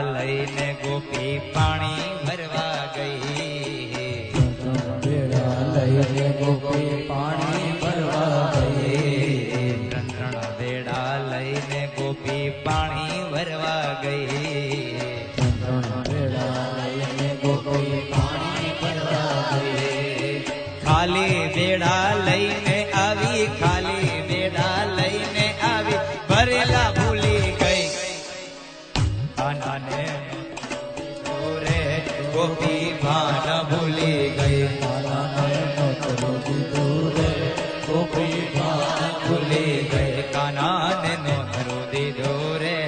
લઈને ગોપી પાણી ભરવા ગઈ. બેડા લઈને ગોપી પાણી ભરવા ગઈ. ત્રણ બેડા લઈને ગોપી પાણી ભરવા ગઈ. બેડા લઈને ગોપી પાણી ભરવા ગઈ. ખાલી બેડા લઈને આવી, ખાલી બેડા લઈને આવી, ભરેલા ભૂલી ગઈ. કાનાને રે ગોપી ભાન ભૂલી ગઈ. ગોપી ભાન ભૂલી ગઈ. કાનાને નો ધરો દીધો રે